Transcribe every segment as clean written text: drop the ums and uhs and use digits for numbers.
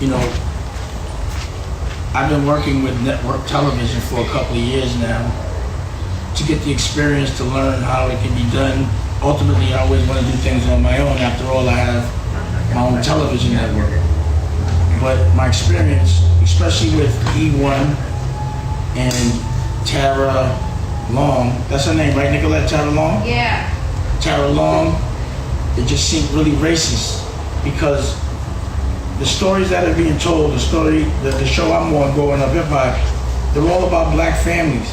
you know, I've been working with network television for a couple of years now to get the experience to learn how it can be done. Ultimately, I always want to do things on my own. After all, I have my own television network. But my experience, especially with E1 and Tara Long, that's her name, right, Nicolette? Tara Long? Yeah. Tara Long, it just seemed really racist because the stories that are being told, the show I'm on, Growing Up Hip Hop, they're all about black families.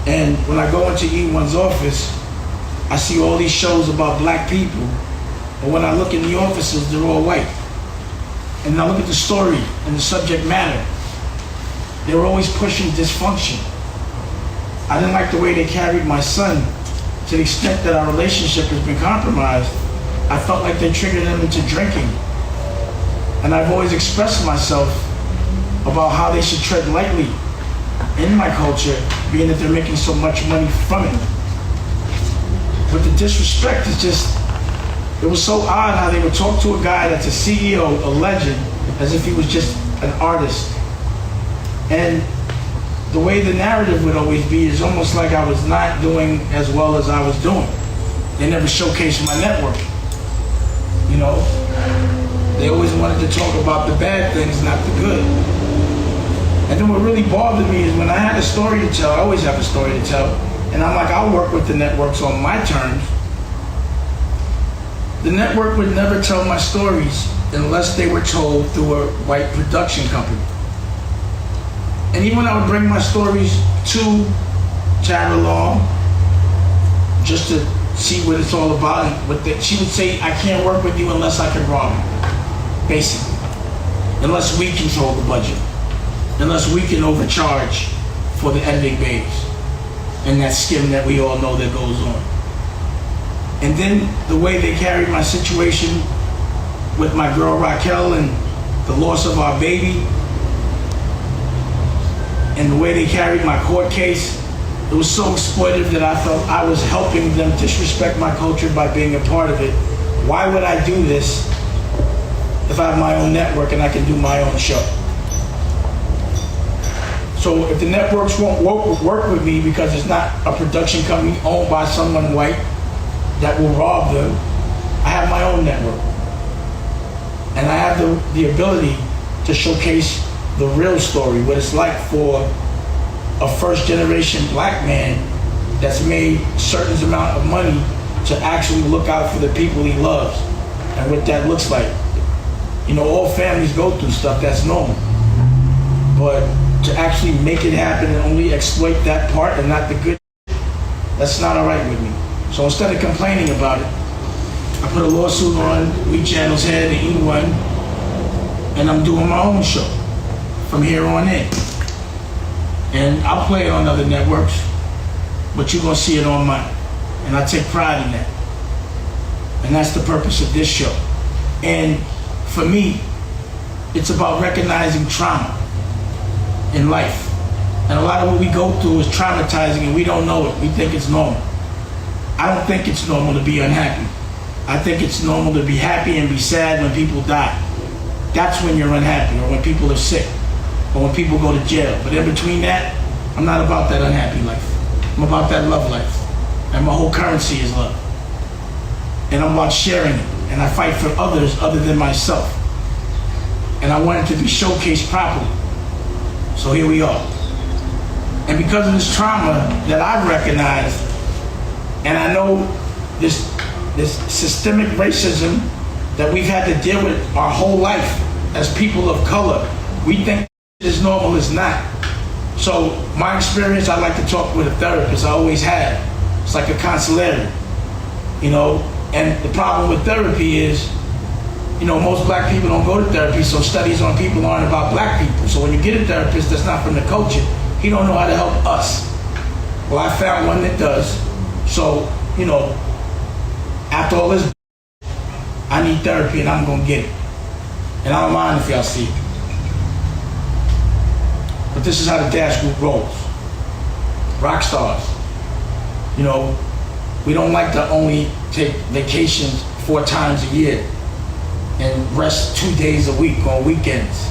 And when I go into E1's office, I see all these shows about black people, but when I look in the offices, they're all white. And I look at the story and the subject matter, they were always pushing dysfunction. I didn't like the way they carried my son to the extent that our relationship has been compromised. I felt like they triggered him into drinking. And I've always expressed myself about how they should tread lightly in my culture, being that they're making so much money from it. But the disrespect is just, it was so odd how they would talk to a guy that's a CEO, a legend, as if he was just an artist. And the way the narrative would always be is almost like I was not doing as well as I was doing. They never showcased my network, you know? They always wanted to talk about the bad things, not the good. And then what really bothered me is when I had a story to tell, I always have a story to tell, and I'm like, I'll work with the networks on my terms. The network would never tell my stories unless they were told through a white production company. And even when I would bring my stories to Tara Long, just to see what it's all about, she would say, I can't work with you unless I can rob you, basically. Unless we control the budget. Unless we can overcharge for the editing bays and that skim that we all know that goes on. And then the way they carried my situation with my girl Raquel and the loss of our baby, and the way they carried my court case, it was so exploitive that I felt I was helping them disrespect my culture by being a part of it. Why would I do this if I have my own network and I can do my own show? So if the networks won't work with me because it's not a production company owned by someone white that will rob them, I have my own network. And I have the ability to showcase the real story, what it's like for a first generation black man that's made a certain amount of money to actually look out for the people he loves and what that looks like. You know, all families go through stuff, that's normal. But to actually make it happen and only exploit that part and not the good, that's not all right with me. So instead of complaining about it, I put a lawsuit on We Channel's head and E1, and I'm doing my own show from here on in. And I'll play it on other networks, but you're gonna see it on mine. And I take pride in that. And that's the purpose of this show. And for me, it's about recognizing trauma in life. And a lot of what we go through is traumatizing and we don't know it. We think it's normal. I don't think it's normal to be unhappy. I think it's normal to be happy and be sad when people die. That's when you're unhappy, or when people are sick, or when people go to jail. But in between that, I'm not about that unhappy life. I'm about that love life. And my whole currency is love. And I'm about sharing it. And I fight for others other than myself. And I want it to be showcased properly. So here we are. And because of this trauma that I've recognized, and I know this systemic racism that we've had to deal with our whole life as people of color, we think it's normal, it's not. So my experience, I like to talk with a therapist, I always have. It's like a consigliere, you know? And the problem with therapy is, you know, most black people don't go to therapy, so studies on people aren't about black people. So when you get a therapist that's not from the culture, he don't know how to help us. Well, I found one that does. So, you know, after all this, I need therapy and I'm gonna get it. And I don't mind if y'all see it. But this is how the Dash Group rolls. Rock stars. You know, we don't like to only take vacations 4 times a year. and rest 2 days a week on weekends.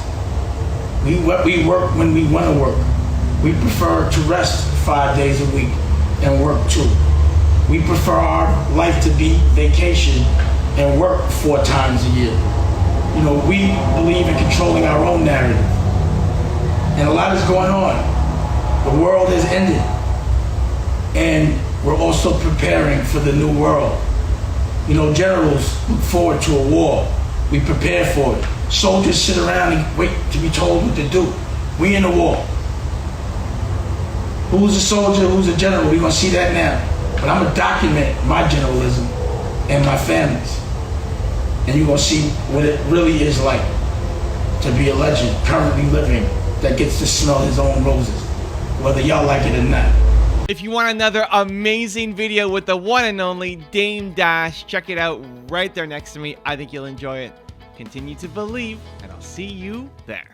We work when we want to work. We prefer to rest 5 days a week and work 2. We prefer our life to be vacation and work 4 times a year. You know, we believe in controlling our own narrative. And a lot is going on. The world has ended. And we're also preparing for the new world. You know, generals look forward to a war. We prepare for it. Soldiers sit around and wait to be told what to do. We in a war. Who's a soldier, who's a general? We're gonna see that now. But I'm gonna document my generalism and my families. And you're gonna see what it really is like to be a legend currently living that gets to smell his own roses, whether y'all like it or not. If you want another amazing video with the one and only Dame Dash, check it out right there next to me. I think you'll enjoy it. Continue to believe, and I'll see you there.